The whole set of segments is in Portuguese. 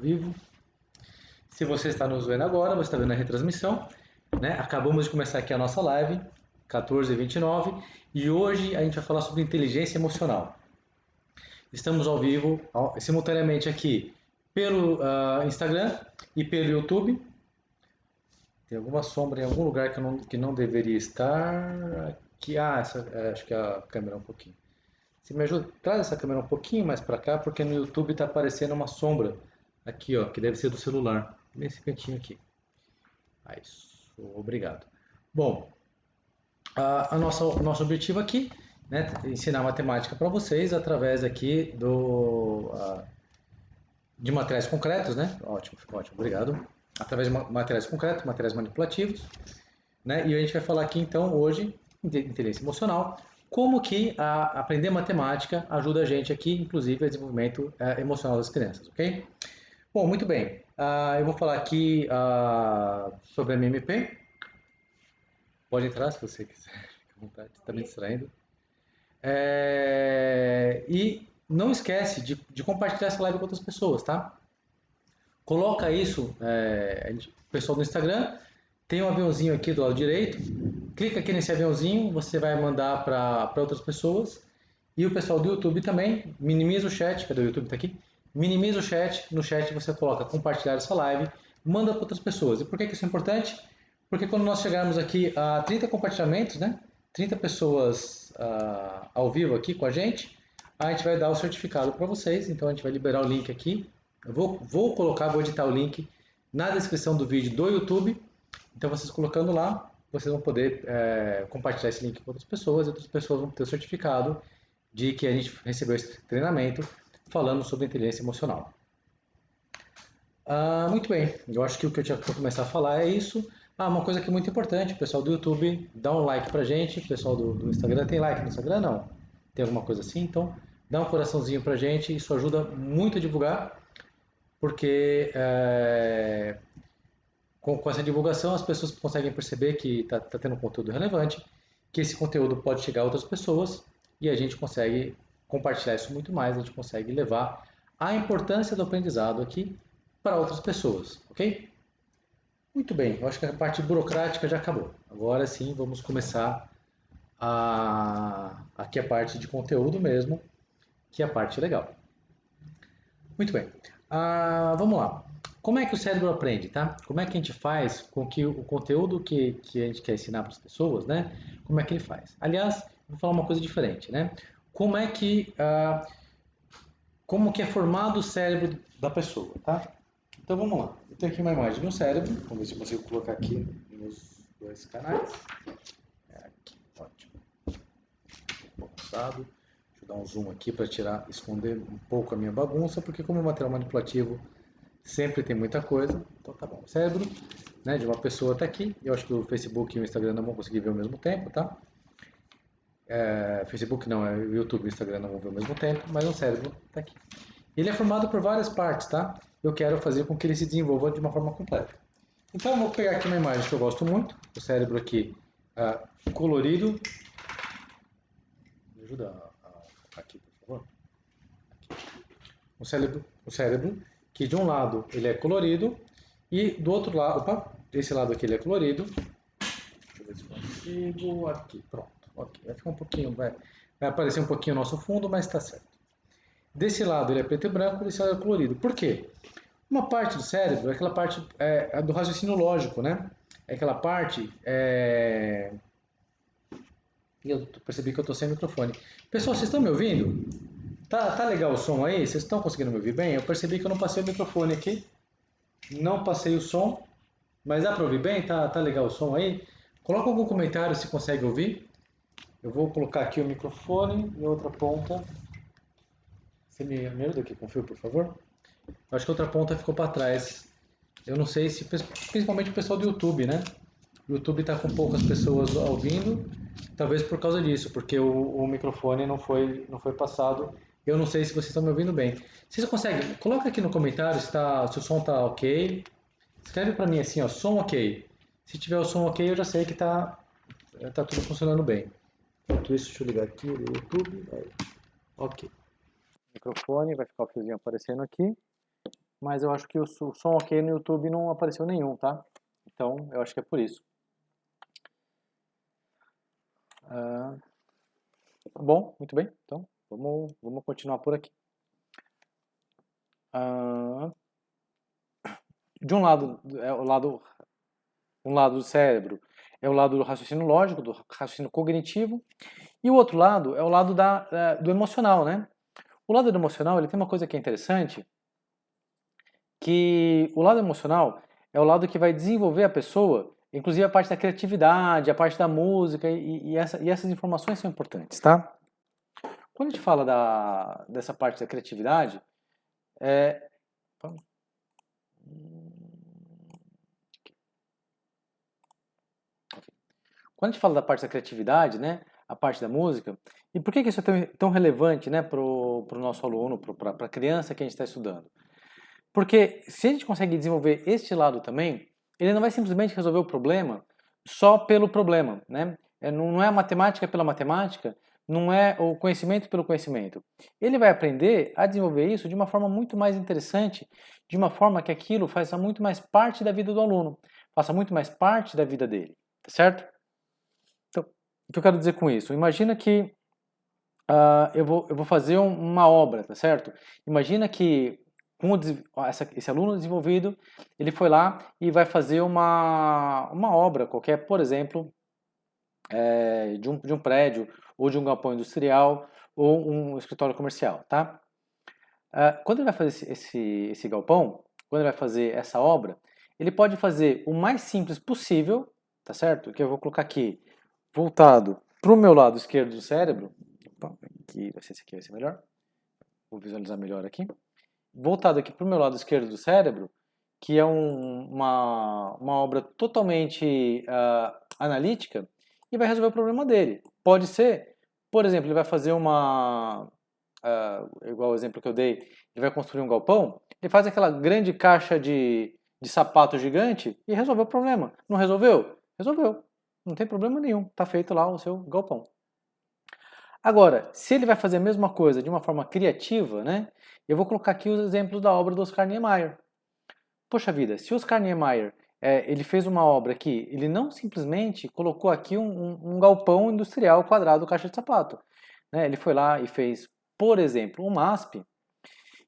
vivo. Se você está nos vendo agora, você está vendo a retransmissão, né? Acabamos de começar aqui a nossa live, 14h29, e hoje a gente vai falar sobre inteligência emocional. Estamos ao vivo, simultaneamente aqui pelo Instagram e pelo YouTube. Tem alguma sombra em algum lugar que não deveria estar. Aqui, acho que a câmera um pouquinho. Se me ajuda, traz essa câmera um pouquinho mais para cá, porque no YouTube está aparecendo uma sombra aqui, ó, que deve ser do celular, nesse cantinho aqui. Isso, obrigado. Bom, o nosso objetivo aqui, né, é ensinar matemática para vocês através aqui de materiais concretos, né? Ótimo, obrigado. Através de materiais concretos, materiais manipulativos, né? E a gente vai falar aqui então hoje inteligência emocional, como que aprender matemática ajuda a gente aqui, inclusive, a desenvolvimento emocional das crianças, ok? Bom, muito bem. Eu vou falar aqui sobre a MMP. Pode entrar se você quiser, fica à vontade, está me distraindo. E não esquece de compartilhar essa live com outras pessoas, tá? Coloca isso, o pessoal do Instagram, tem um aviãozinho aqui do lado direito, clica aqui nesse aviãozinho, você vai mandar para outras pessoas. E o pessoal do YouTube também, minimiza o chat, cadê o YouTube? Tá aqui. Minimiza o chat, no chat você coloca compartilhar essa live, manda para outras pessoas. E por que isso é importante? Porque quando nós chegarmos aqui a 30 compartilhamentos, né? 30 pessoas ao vivo aqui com a gente vai dar o certificado para vocês, então a gente vai liberar o link aqui. Eu vou editar o link na descrição do vídeo do YouTube, então vocês colocando lá, vocês vão poder compartilhar esse link com outras pessoas, e outras pessoas vão ter o certificado de que a gente recebeu esse treinamento falando sobre inteligência emocional. Muito bem, eu acho que o que eu tinha que começar a falar é isso. Uma coisa que é muito importante, o pessoal do YouTube dá um like pra gente, o pessoal do Instagram, tem like no Instagram? Não. Tem alguma coisa assim? Então dá um coraçãozinho pra gente, isso ajuda muito a divulgar, porque com essa divulgação as pessoas conseguem perceber que está tendo um conteúdo relevante, que esse conteúdo pode chegar a outras pessoas e a gente consegue compartilhar isso muito mais, a gente consegue levar a importância do aprendizado aqui para outras pessoas, ok? Muito bem, eu acho que a parte burocrática já acabou. Agora sim, vamos começar aqui a parte de conteúdo mesmo, que é a parte legal. Muito bem, vamos lá. Como é que o cérebro aprende, tá? Como é que a gente faz com que o conteúdo que a gente quer ensinar para as pessoas, né? Como é que ele faz? Aliás, vou falar uma coisa diferente, né? Como que é formado o cérebro da pessoa, tá? Então vamos lá. Eu tenho aqui uma imagem do cérebro. Vamos ver se eu consigo colocar aqui nos dois canais. Aqui, ótimo. Deixa eu dar um zoom aqui para esconder um pouco a minha bagunça, porque como é material manipulativo sempre tem muita coisa. Então tá bom. O cérebro, né, de uma pessoa está aqui. Eu acho que o Facebook e o Instagram não vão conseguir ver ao mesmo tempo, tá? Facebook não, o YouTube e o Instagram não vão ver ao mesmo tempo, mas o cérebro está aqui. Ele é formado por várias partes, tá? Eu quero fazer com que ele se desenvolva de uma forma completa. Então eu vou pegar aqui uma imagem que eu gosto muito, o cérebro aqui colorido. Me ajuda aqui, por favor. Aqui. O cérebro que de um lado ele é colorido e do outro lado, desse lado aqui ele é colorido. Deixa eu ver se consigo. Aqui, pronto. Ok, vai ficar um pouquinho, vai aparecer um pouquinho o nosso fundo, mas está certo. Desse lado ele é preto e branco, desse lado é colorido. Por quê? Uma parte do cérebro é aquela parte do raciocínio lógico, né? É aquela parte. E eu percebi que eu estou sem microfone. Pessoal, vocês estão me ouvindo? Tá legal o som aí? Vocês estão conseguindo me ouvir bem? Eu percebi que eu não passei o microfone aqui. Não passei o som. Mas dá para ouvir bem? Tá legal o som aí? Coloca algum comentário se consegue ouvir. Eu vou colocar aqui o microfone e outra ponta. Você me ajuda aqui com o fio, por favor? Acho que a outra ponta ficou para trás. Eu não sei se, principalmente o pessoal do YouTube, né? O YouTube está com poucas pessoas ouvindo, talvez por causa disso, porque o microfone não foi passado. Eu não sei se vocês estão me ouvindo bem. Se vocês conseguem, coloca aqui no comentário se o som está ok. Escreve para mim assim, ó, som ok. Se tiver o som ok, eu já sei que tá tudo funcionando bem. Enquanto isso, deixa eu ligar aqui o YouTube. Aí. Ok. Microfone, vai ficar o fiozinho aparecendo aqui. mas eu acho que o som ok no YouTube não apareceu nenhum, tá? Então, eu acho que é por isso. Bom, muito bem. Então, vamos continuar por aqui. De um lado, um lado do cérebro é o lado do raciocínio lógico, do raciocínio cognitivo, e o outro lado é o lado do emocional, né? O lado do emocional, ele tem uma coisa que é interessante, que o lado emocional é o lado que vai desenvolver a pessoa, inclusive a parte da criatividade, a parte da música, e essas informações são importantes, tá? Quando a gente fala dessa parte da criatividade, quando a gente fala da parte da criatividade, né, a parte da música, e por que isso é tão relevante, né, para o nosso aluno, para a criança que a gente está estudando? Porque se a gente consegue desenvolver este lado também, ele não vai simplesmente resolver o problema só pelo problema, né? Não é a matemática pela matemática, não é o conhecimento pelo conhecimento. Ele vai aprender a desenvolver isso de uma forma muito mais interessante, de uma forma que aquilo faça muito mais parte da vida do aluno, faça muito mais parte da vida dele, tá certo? Então, o que eu quero dizer com isso? Imagina que eu vou fazer uma obra, tá certo? Imagina que esse aluno desenvolvido, ele foi lá e vai fazer uma obra qualquer, por exemplo, de um prédio, ou de um galpão industrial, ou um escritório comercial, tá? Quando ele vai fazer esse galpão, quando ele vai fazer essa obra, ele pode fazer o mais simples possível, tá certo? Que eu vou colocar aqui, voltado para o meu lado esquerdo do cérebro. Opa, aqui, esse aqui vai ser melhor. Vou visualizar melhor aqui. Voltado aqui para o meu lado esquerdo do cérebro, que é uma obra totalmente analítica, e vai resolver o problema dele. Pode ser, por exemplo, ele vai fazer igual o exemplo que eu dei, ele vai construir um galpão, ele faz aquela grande caixa de sapato gigante e resolveu o problema. Não resolveu? Resolveu. Não tem problema nenhum. Está feito lá o seu galpão. Agora, se ele vai fazer a mesma coisa de uma forma criativa, né? Eu vou colocar aqui os exemplos da obra do Oscar Niemeyer. Poxa vida, se o Oscar Niemeyer ele fez uma obra aqui, ele não simplesmente colocou aqui um galpão industrial quadrado caixa de sapato. Né? Ele foi lá e fez, por exemplo, uma MASP,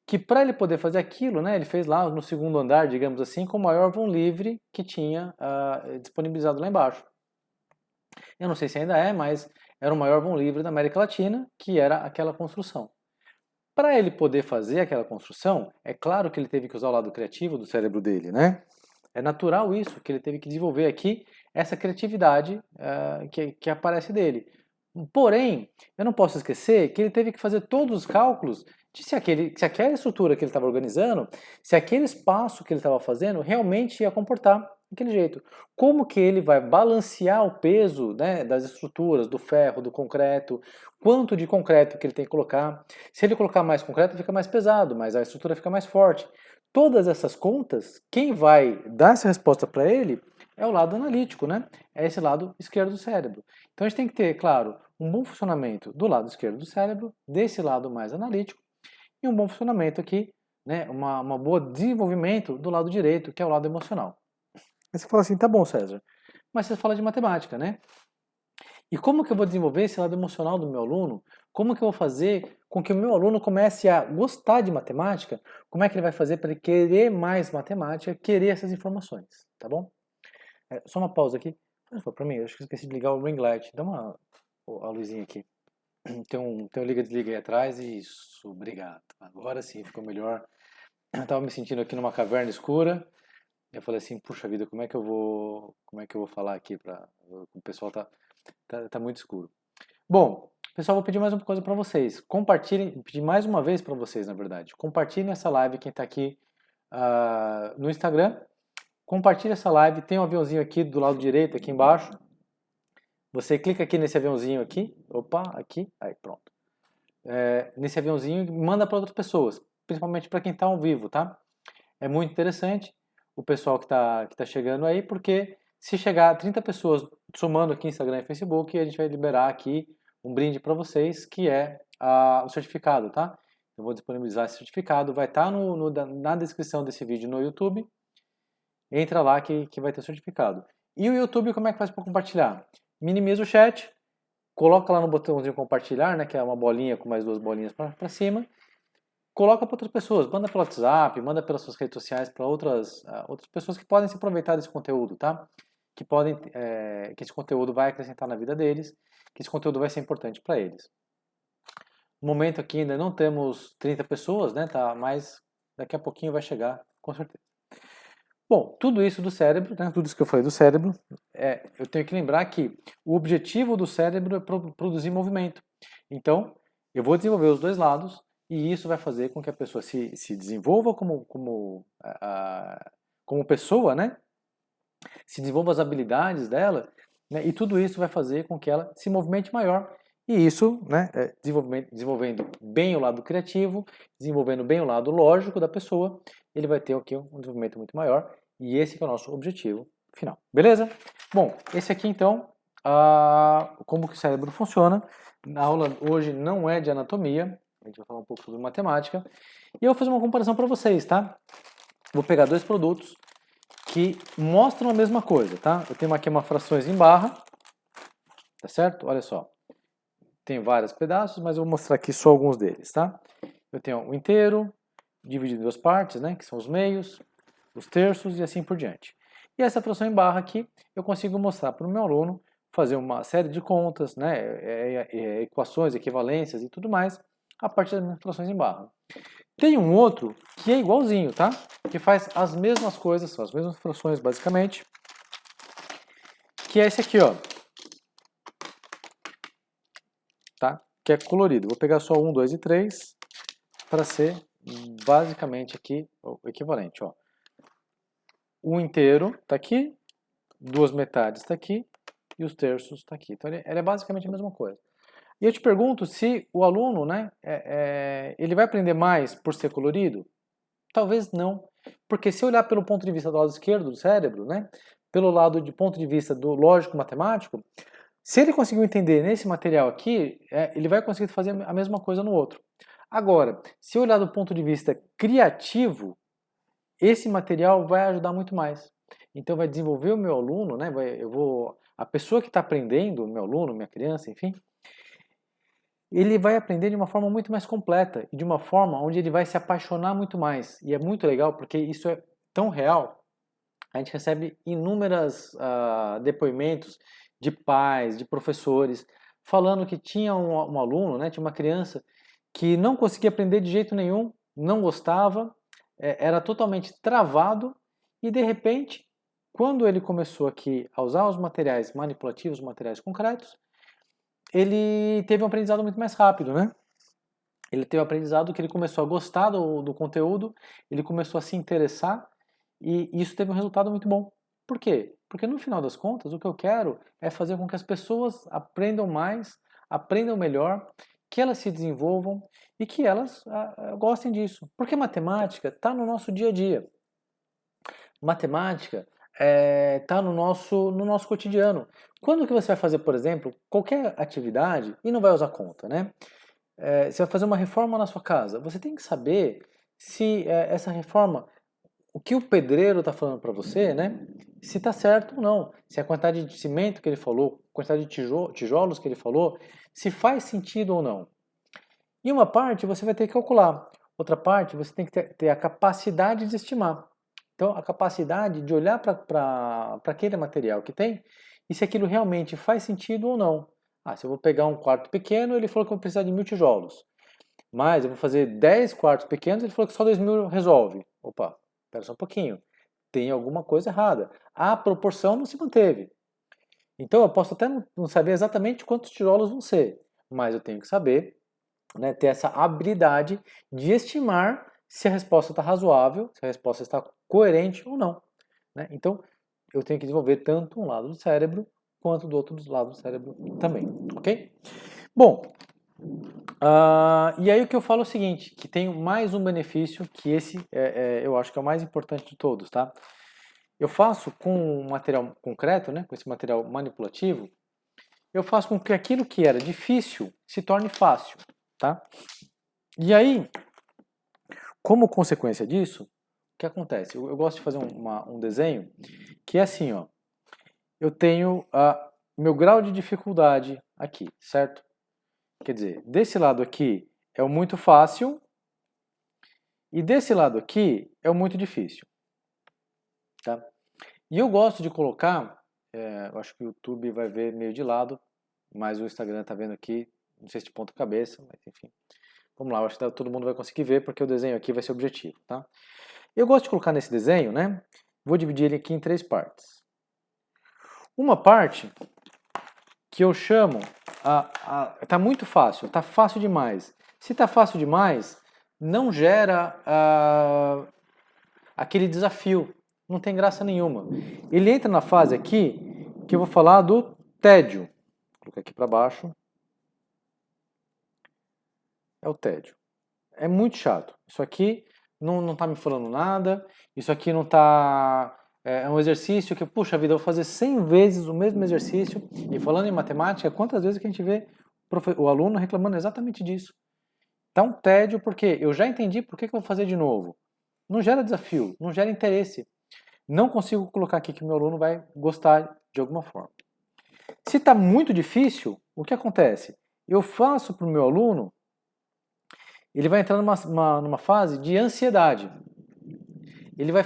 que para ele poder fazer aquilo, né, ele fez lá no segundo andar, digamos assim, com o maior vão livre que tinha disponibilizado lá embaixo. Eu não sei se ainda é, mas era o maior vão livre da América Latina, que era aquela construção. Para ele poder fazer aquela construção, é claro que ele teve que usar o lado criativo do cérebro dele, né? É natural isso, que ele teve que desenvolver aqui essa criatividade que aparece dele. Porém, eu não posso esquecer que ele teve que fazer todos os cálculos de se aquela estrutura que ele estava organizando, se aquele espaço que ele estava fazendo realmente ia comportar daquele jeito. Como que ele vai balancear o peso, né, das estruturas, do ferro, do concreto, quanto de concreto que ele tem que colocar. Se ele colocar mais concreto, fica mais pesado, mas a estrutura fica mais forte. Todas essas contas, quem vai dar essa resposta para ele é o lado analítico, né? É esse lado esquerdo do cérebro. Então a gente tem que ter, claro, um bom funcionamento do lado esquerdo do cérebro, desse lado mais analítico, e um bom funcionamento aqui, né, uma boa desenvolvimento do lado direito, que é o lado emocional. Aí você fala assim, tá bom, César, mas você fala de matemática, né? E como que eu vou desenvolver esse lado emocional do meu aluno? Como que eu vou fazer com que o meu aluno comece a gostar de matemática? Como é que ele vai fazer para ele querer mais matemática, querer essas informações, tá bom? Só uma pausa aqui. Para mim, eu acho que eu esqueci de ligar o ring light. Dá a luzinha aqui. Tem um liga-desliga aí atrás. Isso, obrigado. Agora sim, ficou melhor. Eu estava me sentindo aqui numa caverna escura. Eu falei assim, puxa vida, como é que eu vou falar aqui para o pessoal tá muito escuro. Bom, pessoal, vou pedir mais uma coisa para vocês. Compartilhem, pedir mais uma vez para vocês, na verdade. Compartilhem essa live quem está aqui no Instagram. Compartilhe essa live, tem um aviãozinho aqui do lado direito, aqui embaixo. Você clica aqui nesse aviãozinho aqui, opa, aqui, aí pronto. Nesse aviãozinho e manda para outras pessoas, principalmente para quem está ao vivo, tá? É muito interessante o pessoal que tá chegando aí, porque se chegar a 30 pessoas somando aqui Instagram e Facebook, a gente vai liberar aqui um brinde para vocês, que é o certificado, tá? Eu vou disponibilizar esse certificado, vai estar na descrição desse vídeo no YouTube. Entra lá que vai ter o certificado. E o YouTube, como é que faz para compartilhar? Minimiza o chat, coloca lá no botãozinho compartilhar, né, que é uma bolinha com mais 2 bolinhas para cima. Coloca para outras pessoas, manda pelo WhatsApp, manda pelas suas redes sociais para outras pessoas que podem se aproveitar desse conteúdo, tá? Que esse conteúdo vai acrescentar na vida deles, que esse conteúdo vai ser importante para eles. No momento aqui ainda não temos 30 pessoas, né? Tá, mas daqui a pouquinho vai chegar, com certeza. Bom, tudo isso do cérebro, né? Tudo isso que eu falei do cérebro, eu tenho que lembrar que o objetivo do cérebro é produzir movimento. Então, eu vou desenvolver os dois lados e isso vai fazer com que a pessoa se desenvolva como pessoa, né? Se desenvolva as habilidades dela, né? E tudo isso vai fazer com que ela se movimente maior. E isso, né, desenvolvendo bem o lado criativo, desenvolvendo bem o lado lógico da pessoa, ele vai ter aqui um desenvolvimento muito maior. E esse que é o nosso objetivo final. Beleza? Bom, esse aqui então, como que o cérebro funciona. A aula hoje não é de anatomia, a gente vai falar um pouco sobre matemática. E eu vou fazer uma comparação para vocês, tá? Vou pegar 2 produtos que mostram a mesma coisa, tá? Eu tenho aqui uma frações em barra, tá certo? Olha só. Tem vários pedaços, mas eu vou mostrar aqui só alguns deles, tá? Eu tenho o inteiro, dividido em 2 partes, né? Que são os meios, os terços e assim por diante. E essa fração em barra aqui, eu consigo mostrar para o meu aluno fazer uma série de contas, né? Equações, equivalências e tudo mais, a partir das frações em barra. Tem um outro que é igualzinho, tá? Que faz as mesmas coisas, são as mesmas frações basicamente, que é esse aqui, ó. Tá? Que é colorido. Vou pegar só 1, 2 e 3 para ser basicamente aqui o equivalente, ó. O inteiro está aqui, 2 metades está aqui e os terços está aqui. Então ele é basicamente a mesma coisa. E eu te pergunto se o aluno, né, ele vai aprender mais por ser colorido? Talvez não, porque se olhar pelo ponto de vista do lado esquerdo do cérebro, né, pelo lado de ponto de vista do lógico-matemático, se ele conseguiu entender nesse material aqui, ele vai conseguir fazer a mesma coisa no outro. Agora, se olhar do ponto de vista criativo, esse material vai ajudar muito mais. Então vai desenvolver o meu aluno, né? A pessoa que está aprendendo, o meu aluno, minha criança, enfim, ele vai aprender de uma forma muito mais completa e de uma forma onde ele vai se apaixonar muito mais. E é muito legal porque isso é tão real. A gente recebe inúmeros depoimentos de pais, de professores, falando que tinha um aluno, né, tinha uma criança que não conseguia aprender de jeito nenhum, não gostava, era totalmente travado e de repente, quando ele começou aqui a usar os materiais manipulativos, os materiais concretos, ele teve um aprendizado muito mais rápido, né? Ele teve um aprendizado que ele começou a gostar do conteúdo, ele começou a se interessar e isso teve um resultado muito bom. Por quê? Porque no final das contas, o que eu quero é fazer com que as pessoas aprendam mais, aprendam melhor, que elas se desenvolvam e que elas gostem disso. Porque matemática está no nosso dia a dia. Matemática está no nosso cotidiano. Quando que você vai fazer, por exemplo, qualquer atividade e não vai usar conta, né? Você vai fazer uma reforma na sua casa. Você tem que saber se essa reforma, o que o pedreiro está falando para você, né? Se está certo ou não. Se a quantidade de cimento que ele falou, a quantidade de tijolos que ele falou, se faz sentido ou não. E uma parte você vai ter que calcular. Outra parte você tem que ter a capacidade de estimar. Então, a capacidade de olhar para aquele material que tem e se aquilo realmente faz sentido ou não. Se eu vou pegar um quarto pequeno, ele falou que eu vou precisar de 1000 tijolos. Mas eu vou fazer 10 quartos pequenos, ele falou que só 2000 resolve. Opa, espera só um pouquinho. Tem alguma coisa errada. A proporção não se manteve. Então, eu posso até não saber exatamente quantos tijolos vão ser, mas eu tenho que saber, né, ter essa habilidade de estimar se a resposta está razoável, se a resposta está coerente ou não. Né? Então, eu tenho que desenvolver tanto um lado do cérebro quanto do outro lado do cérebro também, ok? Bom, e aí o que eu falo é o seguinte, que tem mais um benefício que esse eu acho que é o mais importante de todos, tá? Eu faço com um material concreto, né, com esse material manipulativo, eu faço com que aquilo que era difícil se torne fácil, tá? E aí, como consequência disso, o que acontece? Eu gosto de fazer um desenho que é assim, ó. Eu tenho meu grau de dificuldade aqui, certo? Quer dizer, desse lado aqui é o muito fácil e desse lado aqui é o muito difícil, tá? E eu gosto de colocar, eu acho que o YouTube vai ver meio de lado, mas o Instagram tá vendo aqui, não sei se de ponta cabeça, mas enfim. Vamos lá, eu acho que todo mundo vai conseguir ver porque o desenho aqui vai ser objetivo, tá? Eu gosto de colocar nesse desenho, né? Vou dividir ele aqui em 3 partes. Uma parte que eu chamo, tá muito fácil, tá fácil demais. Se tá fácil demais, não gera aquele desafio, não tem graça nenhuma. Ele entra na fase aqui que eu vou falar do tédio. Vou colocar aqui para baixo. É o tédio. É muito chato. Isso aqui não tá me falando nada, isso aqui não tá... É um exercício que, puxa vida, eu vou fazer 100 vezes o mesmo exercício. E falando em matemática, quantas vezes que a gente vê o aluno reclamando exatamente disso? Tá um tédio porque eu já entendi por que eu vou fazer de novo. Não gera desafio, não gera interesse. Não consigo colocar aqui que o meu aluno vai gostar de alguma forma. Se está muito difícil, o que acontece? Eu faço para o meu aluno, ele vai entrar numa fase de ansiedade. Ele vai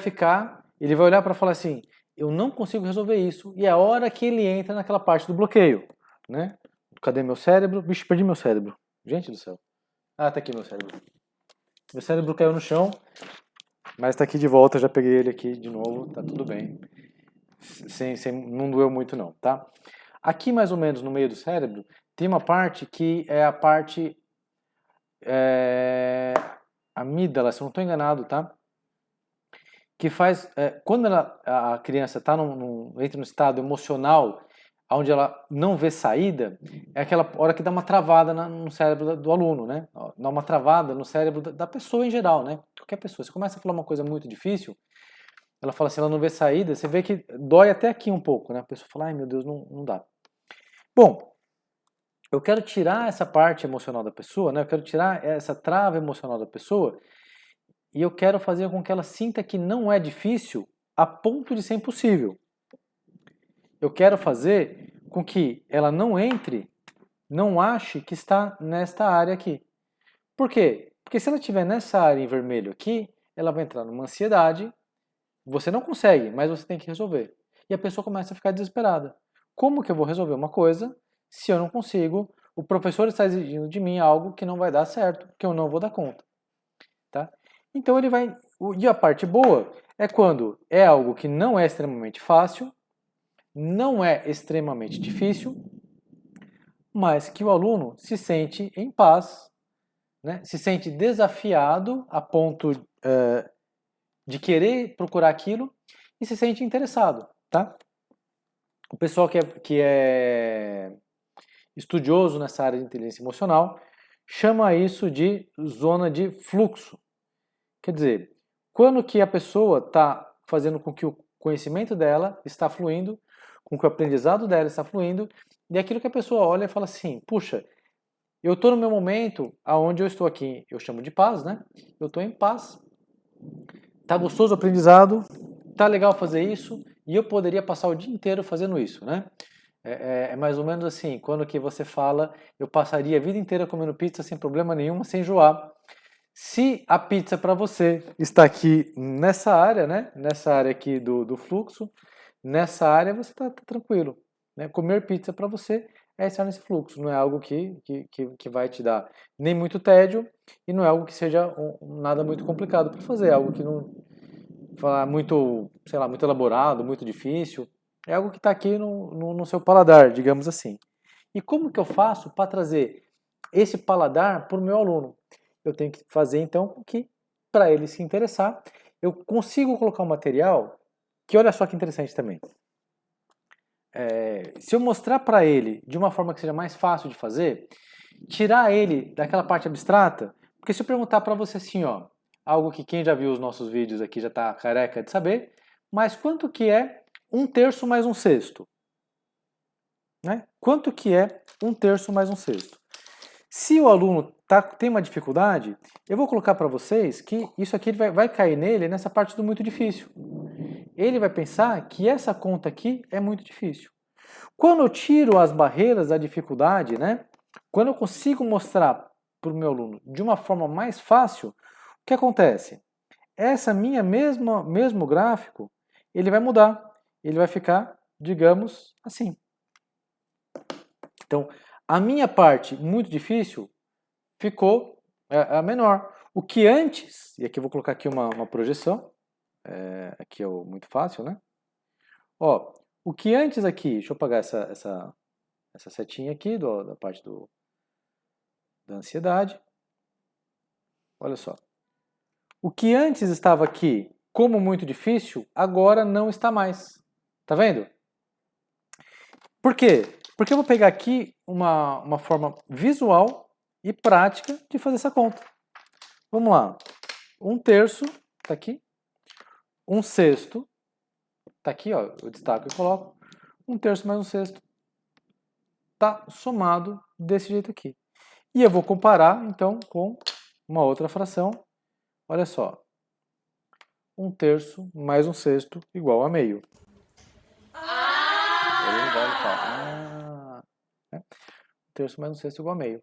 olhar para falar assim, eu não consigo resolver isso, e é a hora que ele entra naquela parte do bloqueio, né? Cadê meu cérebro? Bicho, perdi meu cérebro. Gente do céu. Ah, tá aqui meu cérebro. Meu cérebro caiu no chão, mas tá aqui de volta, já peguei ele aqui de novo, tá tudo bem. Não doeu muito não, tá? Aqui mais ou menos no meio do cérebro, tem uma parte que é a parte amígdala, se eu não estou enganado, tá? Que faz, quando a criança entra no estado emocional, onde ela não vê saída, é aquela hora que dá uma travada no cérebro do aluno, né? Dá uma travada no cérebro da pessoa em geral, né? Qualquer pessoa. Você começa a falar uma coisa muito difícil, ela fala assim, ela não vê saída, você vê que dói até aqui um pouco, né? A pessoa fala, ai meu Deus, não dá. Bom, eu quero tirar essa parte emocional da pessoa, né? Eu quero tirar essa trava emocional da pessoa e eu quero fazer com que ela sinta que não é difícil a ponto de ser impossível. Eu quero fazer com que ela não entre, não ache que está nesta área aqui. Por quê? Porque se ela estiver nessa área em vermelho aqui, ela vai entrar numa ansiedade, você não consegue, mas você tem que resolver. E a pessoa começa a ficar desesperada. Como que eu vou resolver uma coisa se eu não consigo? O professor está exigindo de mim algo que não vai dar certo, que eu não vou dar conta. Tá? Então ele vai... E a parte boa é quando é algo que não é extremamente fácil, não é extremamente difícil, mas que o aluno se sente em paz, né? Se sente desafiado a ponto de querer procurar aquilo e se sente interessado, tá? O pessoal que é estudioso nessa área de inteligência emocional chama isso de zona de fluxo. Quer dizer, quando que a pessoa está fazendo com que o conhecimento dela está fluindo, com que o aprendizado dela está fluindo, e aquilo que a pessoa olha e fala assim, puxa, eu estou no meu momento, aonde eu estou aqui, eu chamo de paz, né? Eu estou em paz, tá gostoso o aprendizado, tá legal fazer isso, e eu poderia passar o dia inteiro fazendo isso, né? É mais ou menos assim, quando que você fala, eu passaria a vida inteira comendo pizza sem problema nenhum, sem enjoar. Se a pizza para você está aqui nessa área, né? Nessa área aqui do fluxo, nessa área você está tranquilo. Né? Comer pizza para você é estar nesse fluxo, não é algo que vai te dar nem muito tédio e não é algo que seja nada muito complicado para fazer, é algo que não falar muito, sei lá, muito elaborado, muito difícil, é algo que está aqui no seu paladar, digamos assim. E como que eu faço para trazer esse paladar para o meu aluno? Eu tenho que fazer então com que, para ele se interessar, eu consigo colocar um material que, olha só que interessante também. Se eu mostrar para ele de uma forma que seja mais fácil de fazer, tirar ele daquela parte abstrata, porque se eu perguntar para você assim, ó, algo que quem já viu os nossos vídeos aqui já está careca de saber, mas quanto que é 1/3 mais 1/6? Né? Quanto que é 1/3 mais 1/6? Se o aluno tem uma dificuldade, eu vou colocar para vocês que isso aqui vai cair nele nessa parte do muito difícil. Ele vai pensar que essa conta aqui é muito difícil. Quando eu tiro as barreiras da dificuldade, né? Quando eu consigo mostrar para o meu aluno de uma forma mais fácil, o que acontece? Essa mesmo gráfico, ele vai mudar. Ele vai ficar, digamos, assim. Então, a minha parte muito difícil ficou a menor. O que antes, e aqui eu vou colocar aqui uma projeção, aqui é o muito fácil, né? Ó, o que antes aqui, deixa eu apagar essa setinha aqui da parte da ansiedade. Olha só. O que antes estava aqui como muito difícil, agora não está mais. Tá vendo? Por quê? Porque eu vou pegar aqui uma forma visual e prática de fazer essa conta. Vamos lá. 1/3 está aqui. 1/6 está aqui, ó, eu destaco e coloco. 1/3 mais 1/6 está somado desse jeito aqui. E eu vou comparar, então, com uma outra fração. Olha só. 1/3 mais 1/6 igual a meio. Ele vai falar. 1/3 mais 1/6 igual a meio.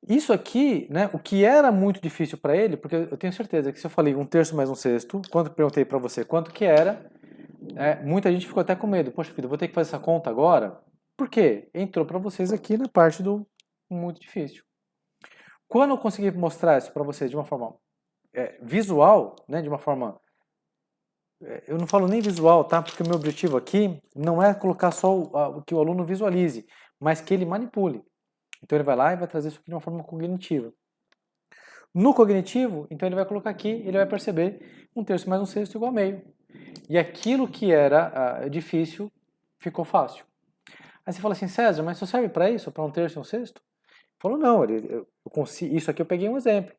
Isso aqui, né, o que era muito difícil para ele, porque eu tenho certeza que se eu falei 1/3 mais 1/6, quando eu perguntei para você quanto que era, muita gente ficou até com medo. Poxa vida, eu vou ter que fazer essa conta agora? Por quê? Entrou para vocês aqui na parte do muito difícil. Quando eu conseguir mostrar isso para vocês de uma forma visual, né, de uma forma... eu não falo nem visual, tá? Porque o meu objetivo aqui não é colocar só o que o aluno visualize, mas que ele manipule. Então ele vai lá e vai trazer isso aqui de uma forma cognitiva. No cognitivo, então ele vai colocar aqui, ele vai perceber 1/3 mais 1/6 igual a meio. E aquilo que era difícil ficou fácil. Aí você fala assim, César, mas só serve para isso? Para 1/3 e 1/6? Falou, não, eu consigo, isso aqui eu peguei um exemplo.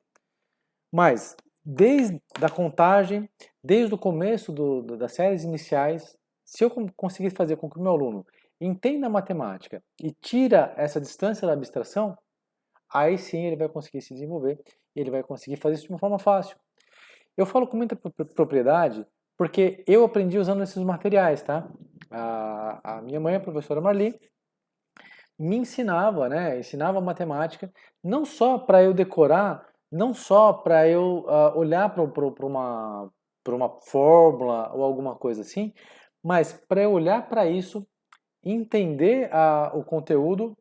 Mas desde a contagem, desde o começo das séries iniciais, se eu conseguir fazer com que o meu aluno entenda a matemática e tira essa distância da abstração, aí sim ele vai conseguir se desenvolver e ele vai conseguir fazer isso de uma forma fácil. Eu falo com muita propriedade porque eu aprendi usando esses materiais, tá? A minha mãe, a professora Marli, me ensinava, né? Ensinava matemática, não só para eu decorar, não só para eu olhar para uma fórmula ou alguma coisa assim, mas para eu olhar para isso, entender o conteúdo.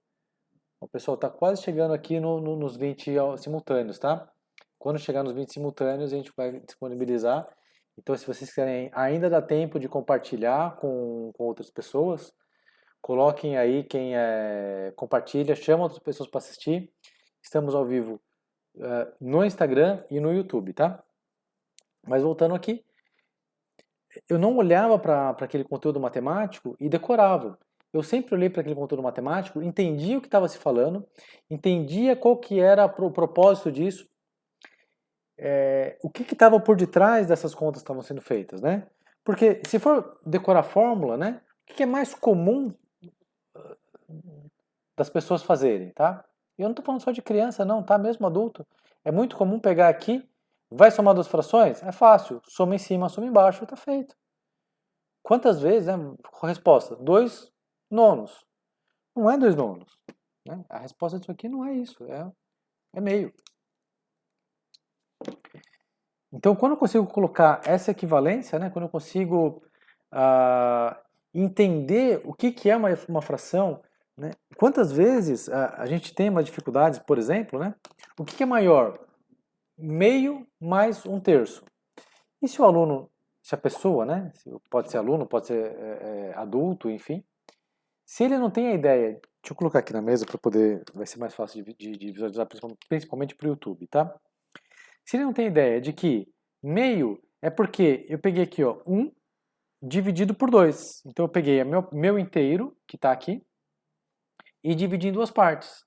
O pessoal está quase chegando aqui nos 20 simultâneos, tá? Quando chegar nos 20 simultâneos, a gente vai disponibilizar. Então, se vocês querem, ainda dá tempo de compartilhar com outras pessoas. Coloquem aí quem compartilha, chama outras pessoas para assistir. Estamos ao vivo no Instagram e no YouTube, tá? Mas voltando aqui, eu não olhava para aquele conteúdo matemático e decorava. Eu sempre olhei para aquele conteúdo matemático, entendia o que estava se falando, entendia qual que era o propósito disso, o que estava por detrás dessas contas que estavam sendo feitas, né? Porque se for decorar fórmula, né? O que é mais comum das pessoas fazerem, tá? E eu não estou falando só de criança, não, tá? Mesmo adulto. É muito comum pegar aqui, vai somar duas frações? É fácil. Soma em cima, soma embaixo, está feito. Quantas vezes, né? Resposta, 2 nonos. Não é 2 nonos. Né? A resposta disso aqui não é isso, é meio. Então, quando eu consigo colocar essa equivalência, né? Quando eu consigo entender o que é uma fração, né? Quantas vezes a gente tem uma dificuldade, por exemplo, né? O que é maior? Meio mais 1/3. E se o aluno, se a pessoa, né? Pode ser aluno, pode ser adulto, enfim. Se ele não tem a ideia, deixa eu colocar aqui na mesa para poder, vai ser mais fácil de visualizar, principalmente para o YouTube, tá? Se ele não tem ideia de que meio é porque eu peguei aqui, ó, 1 dividido por 2. Então eu peguei meu inteiro, que está aqui, e dividi em 2 partes.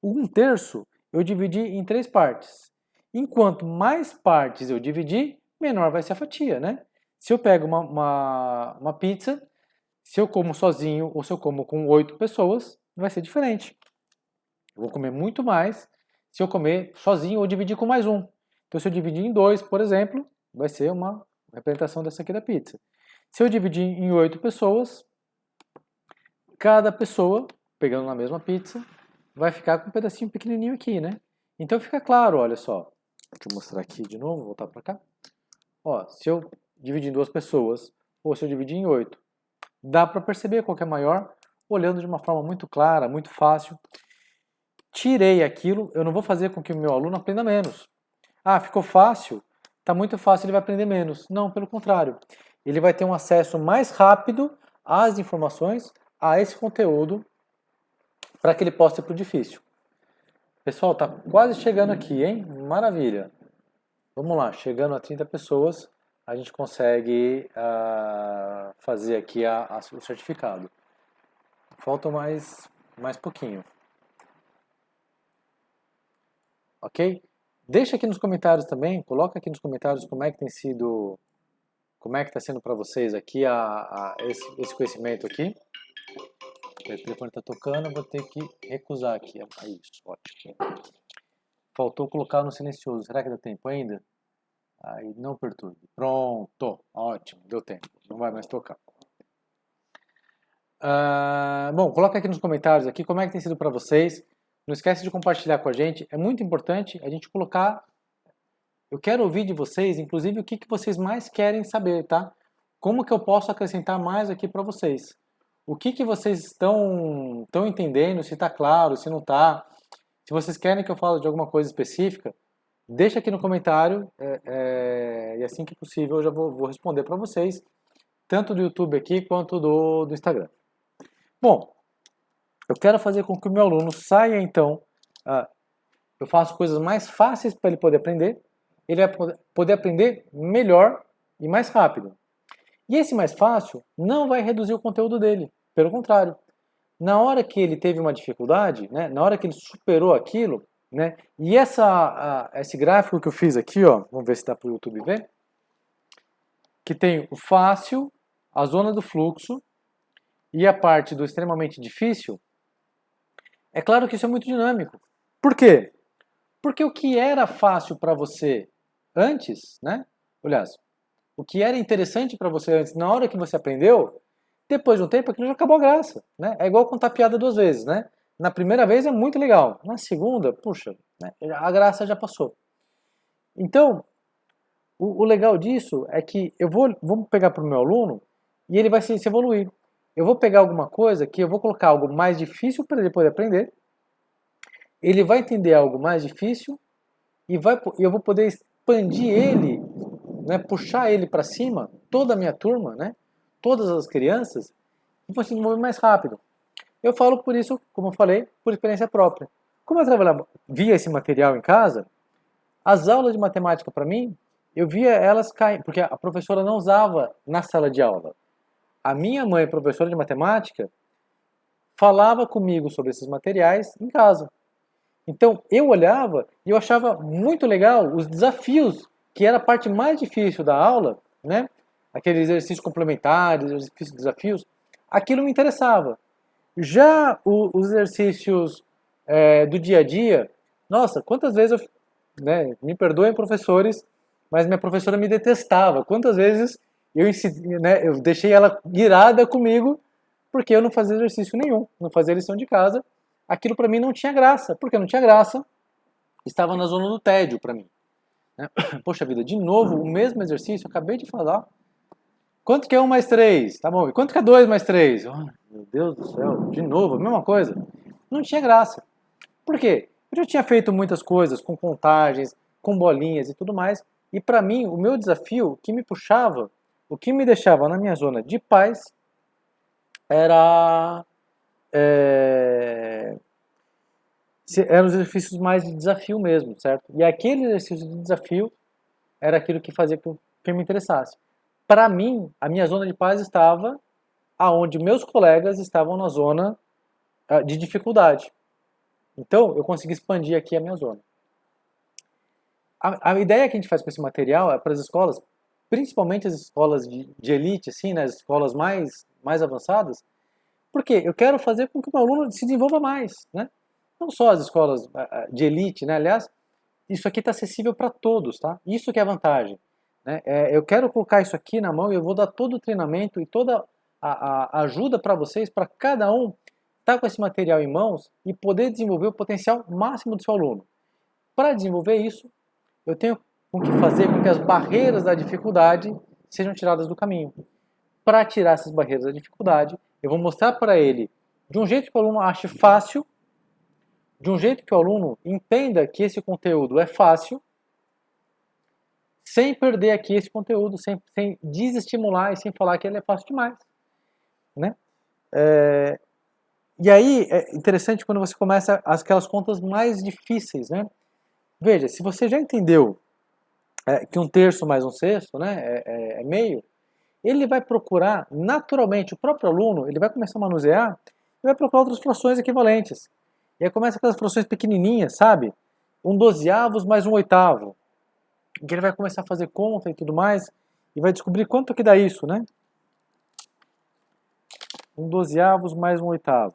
O 1/3 eu dividi em 3 partes. Enquanto mais partes eu dividir, menor vai ser a fatia, né? Se eu pego uma pizza, se eu como sozinho ou se eu como com 8 pessoas, vai ser diferente. Eu vou comer muito mais se eu comer sozinho ou dividir com mais um. Então, se eu dividir em 2, por exemplo, vai ser uma representação dessa aqui da pizza. Se eu dividir em 8 pessoas, cada pessoa, pegando na mesma pizza, vai ficar com um pedacinho pequenininho aqui, né? Então fica claro, olha só. Deixa eu mostrar aqui de novo, voltar para cá. Ó, se eu dividir em 2 pessoas, ou se eu dividir em 8, dá para perceber qual que é maior, olhando de uma forma muito clara, muito fácil. Tirei aquilo, eu não vou fazer com que o meu aluno aprenda menos. Ah, ficou fácil? Tá muito fácil, ele vai aprender menos. Não, pelo contrário. Ele vai ter um acesso mais rápido às informações, a esse conteúdo, para que ele possa ir para o difícil. Pessoal, tá quase chegando aqui, hein? Maravilha. Vamos lá, chegando a 30 pessoas, a gente consegue fazer aqui o certificado. Falta mais pouquinho. Ok? Deixa aqui nos comentários também, coloca aqui nos comentários como é que tem sido, como é que está sendo para vocês aqui esse conhecimento aqui. O telefone está tocando, eu vou ter que recusar aqui. Isso, ótimo. Faltou colocar no silencioso. Será que dá tempo ainda? Aí não perturbe. Pronto, ótimo, deu tempo. Não vai mais tocar. Bom, coloca aqui nos comentários aqui como é que tem sido para vocês. Não esquece de compartilhar com a gente. É muito importante a gente colocar. Eu quero ouvir de vocês, inclusive, o que vocês mais querem saber, tá? Como que eu posso acrescentar mais aqui para vocês? O que vocês estão entendendo? Se está claro, se não está? Se vocês querem que eu fale de alguma coisa específica, deixa aqui no comentário. E assim que possível eu já vou responder para vocês, tanto do YouTube aqui quanto do Instagram. Bom, eu quero fazer com que o meu aluno saia, então, eu faço coisas mais fáceis para ele poder aprender, ele vai poder aprender melhor e mais rápido. E esse mais fácil não vai reduzir o conteúdo dele, pelo contrário. Na hora que ele teve uma dificuldade, né, na hora que ele superou aquilo, né, e esse gráfico que eu fiz aqui, ó, vamos ver se dá para o YouTube ver, que tem o fácil, a zona do fluxo e a parte do extremamente difícil. É claro que isso é muito dinâmico. Por quê? Porque o que era fácil para você antes, né? Aliás, o que era interessante para você antes, na hora que você aprendeu, depois de um tempo aquilo já acabou a graça, né? É igual contar piada 2 vezes, né? Na primeira vez é muito legal, na segunda, puxa, né? A graça já passou. Então, o legal disso é que vamos pegar para o meu aluno e ele vai se evoluir. Eu vou pegar alguma coisa que eu vou colocar algo mais difícil para ele poder aprender. Ele vai entender algo mais difícil e eu vou poder expandir ele, né, puxar ele para cima, toda a minha turma, né, todas as crianças, e vou se desenvolver mais rápido. Eu falo por isso, como eu falei, por experiência própria. Como eu via esse material em casa, as aulas de matemática para mim, eu via elas cair, porque a professora não usava na sala de aula. A minha mãe, professora de matemática, falava comigo sobre esses materiais em casa. Então eu olhava e eu achava muito legal os desafios, que era a parte mais difícil da aula, né? Aqueles exercícios complementares, exercícios desafios, aquilo me interessava. Já os exercícios do dia a dia, nossa, quantas vezes né, me perdoem professores, mas minha professora me detestava. Quantas vezes eu deixei ela irada comigo porque eu não fazia exercício nenhum, não fazia lição de casa. Aquilo para mim não tinha graça. Porque não tinha graça, estava na zona do tédio para mim. Né? Poxa vida, de novo, o mesmo exercício, eu acabei de falar. Quanto que é 1 mais 3? Tá bom, e quanto que é 2 mais 3? Oh, meu Deus do céu, de novo, a mesma coisa. Não tinha graça. Por quê? Eu já tinha feito muitas coisas com contagens, com bolinhas e tudo mais. E para mim, o meu desafio, o que me puxava, o que me deixava na minha zona de paz, eram os exercícios mais de desafio mesmo, certo? E aquele exercício de desafio era aquilo que fazia com que eu me interessasse. Para mim, a minha zona de paz estava aonde meus colegas estavam na zona de dificuldade. Então, eu consegui expandir aqui a minha zona. A ideia que a gente faz com esse material é para as escolas, principalmente as escolas de elite, assim, né, as escolas mais avançadas, porque eu quero fazer com que o meu aluno se desenvolva mais, né? não só as escolas de elite, né? Aliás, isso aqui está acessível para todos, tá? Isso que é a vantagem, né? Eu quero colocar isso aqui na mão e eu vou dar todo o treinamento e toda a ajuda para vocês, para cada um estar com esse material em mãos e poder desenvolver o potencial máximo do seu aluno. Para desenvolver isso, eu tenho que fazer com que as barreiras da dificuldade sejam tiradas do caminho. Para tirar essas barreiras da dificuldade, eu vou mostrar para ele de um jeito que o aluno ache fácil, de um jeito que o aluno entenda que esse conteúdo é fácil, sem perder aqui esse conteúdo, sem desestimular e sem falar que ele é fácil demais, né? E aí é interessante quando você começa aquelas contas mais difíceis, né? Veja, se você já entendeu que 1/3 mais 1/6, né, é meio, ele vai procurar naturalmente, o próprio aluno, ele vai começar a manusear, ele vai procurar outras frações equivalentes. E aí começa aquelas frações pequenininhas, sabe? 1/12 mais 1/8. Que ele vai começar a fazer conta e tudo mais, e vai descobrir quanto que dá isso, né? 1/12 mais 1/8.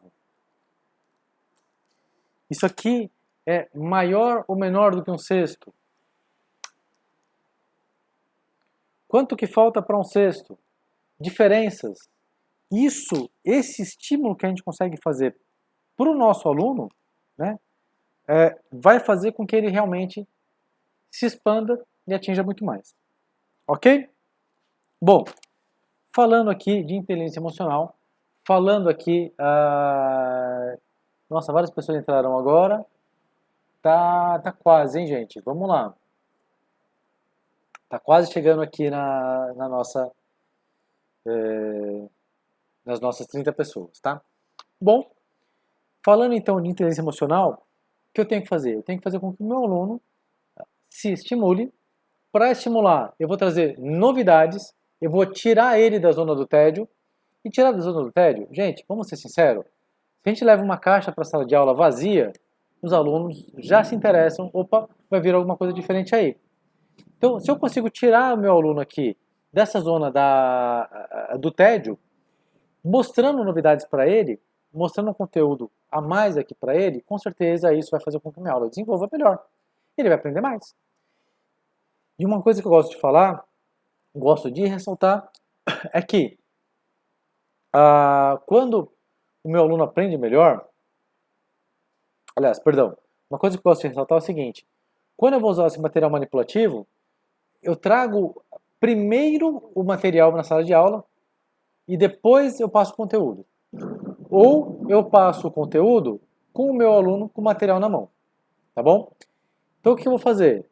Isso aqui é maior ou menor do que 1/6? Quanto que falta para 1/6? Diferenças. Esse estímulo que a gente consegue fazer para o nosso aluno, né, vai fazer com que ele realmente se expanda e atinja muito mais. Ok? Bom, falando aqui de inteligência emocional, falando aqui... Nossa, várias pessoas entraram agora. Tá quase, hein, gente? Vamos lá. Tá quase chegando aqui na nossa... nas nossas 30 pessoas, tá? Bom, falando então de inteligência emocional, o que eu tenho que fazer? Eu tenho que fazer com que o meu aluno se estimule. Para estimular, eu vou trazer novidades, eu vou tirar ele da zona do tédio. E tirar da zona do tédio, gente, vamos ser sinceros, se a gente leva uma caixa para a sala de aula vazia, os alunos já se interessam, opa, vai vir alguma coisa diferente aí. Então, se eu consigo tirar o meu aluno aqui dessa zona do tédio, mostrando novidades para ele, mostrando um conteúdo a mais aqui para ele, com certeza isso vai fazer com que a minha aula desenvolva melhor. Ele vai aprender mais. E uma coisa que eu gosto de falar, gosto de ressaltar, é que quando o meu aluno aprende melhor, aliás, perdão, uma coisa que eu gosto de ressaltar é o seguinte, quando eu vou usar esse material manipulativo, eu trago primeiro o material na sala de aula e depois eu passo o conteúdo. Ou eu passo o conteúdo com o meu aluno com o material na mão, tá bom? Então o que eu vou fazer?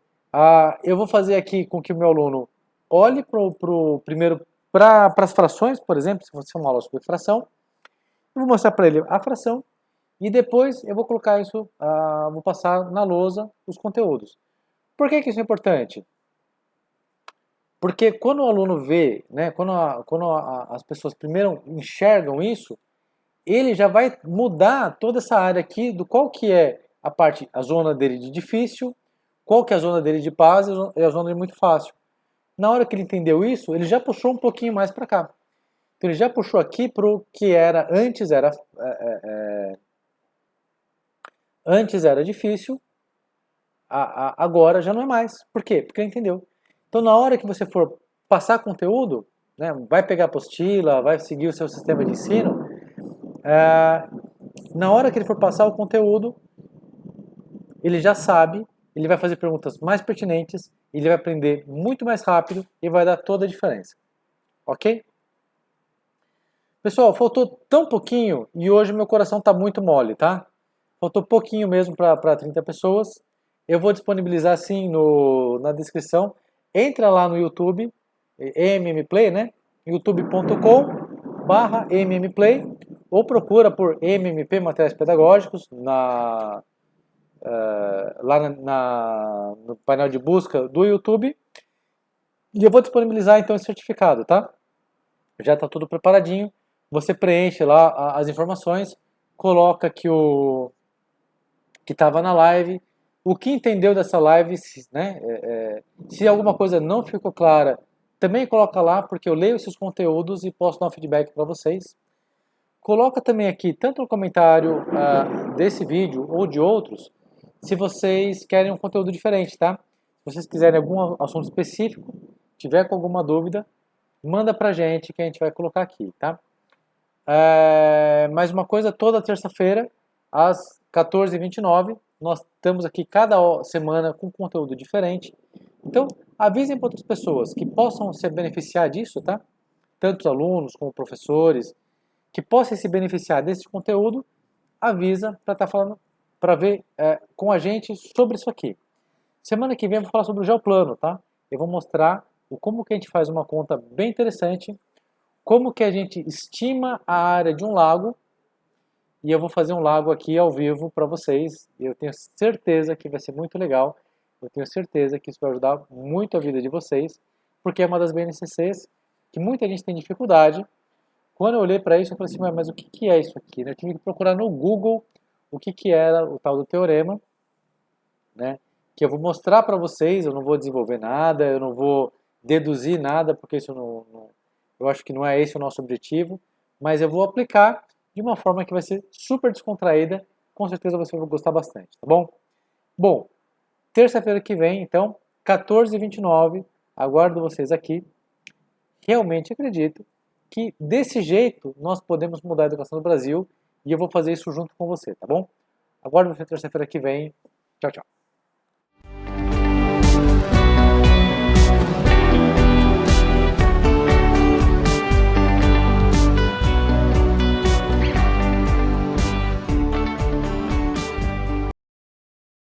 Eu vou fazer aqui com que o meu aluno olhe primeiro para as frações, por exemplo, se fosse uma aula sobre fração, eu vou mostrar para ele a fração e depois eu vou colocar isso, vou passar na lousa os conteúdos. Por que isso é importante? Porque quando o aluno vê, né, quando as pessoas primeiro enxergam isso, ele já vai mudar toda essa área aqui do qual que é a zona dele de difícil, qual que é a zona dele de base e a zona dele muito fácil. Na hora que ele entendeu isso, ele já puxou um pouquinho mais para cá. Então ele já puxou aqui para o que antes era difícil, agora já não é mais. Por quê? Porque ele entendeu. Então na hora que você for passar conteúdo, né, vai pegar a apostila, vai seguir o seu sistema de ensino, na hora que ele for passar o conteúdo, ele já sabe, ele vai fazer perguntas mais pertinentes, ele vai aprender muito mais rápido e vai dar toda a diferença. Ok? Pessoal, faltou tão pouquinho e hoje meu coração está muito mole, tá? Faltou pouquinho mesmo para 30 pessoas. Eu vou disponibilizar sim na descrição. Entra lá no YouTube, EMMplay, né? youtube.com/EMMplay ou procura por EMMP Materiais Pedagógicos lá no painel de busca do YouTube. E eu vou disponibilizar então esse certificado, tá? Já está tudo preparadinho. Você preenche lá as informações, coloca que estava na live, o que entendeu dessa live, né? Se alguma coisa não ficou clara, também coloca lá, porque eu leio esses conteúdos e posso dar um feedback para vocês. Coloca também aqui, tanto no comentário desse vídeo ou de outros, se vocês querem um conteúdo diferente, tá? Se vocês quiserem algum assunto específico, tiver com alguma dúvida, manda pra gente que a gente vai colocar aqui, tá? Mais uma coisa, toda terça-feira, às 14h29, nós estamos aqui cada semana com conteúdo diferente. Então, avisem para outras pessoas que possam se beneficiar disso, tá? Tanto os alunos como professores, que possam se beneficiar desse conteúdo, avisa para estar falando, para ver com a gente sobre isso aqui. Semana que vem eu vou falar sobre o geoplano, tá? Eu vou mostrar como que a gente faz uma conta bem interessante, como que a gente estima a área de um lago, e eu vou fazer um lago aqui ao vivo para vocês, e eu tenho certeza que vai ser muito legal, eu tenho certeza que isso vai ajudar muito a vida de vocês, porque é uma das BNCCs que muita gente tem dificuldade. Quando eu olhei para isso, eu falei assim, mas o que é isso aqui? Eu tive que procurar no Google o que era o tal do teorema, né? Que eu vou mostrar para vocês, eu não vou desenvolver nada, eu não vou deduzir nada, porque isso eu acho que não é esse o nosso objetivo, mas eu vou aplicar de uma forma que vai ser super descontraída, com certeza você vai gostar bastante, tá bom? Bom, terça-feira que vem, então, 14h29, aguardo vocês aqui. Realmente acredito que desse jeito nós podemos mudar a educação do Brasil e eu vou fazer isso junto com você, tá bom? Aguardo você terça-feira que vem. Tchau, tchau.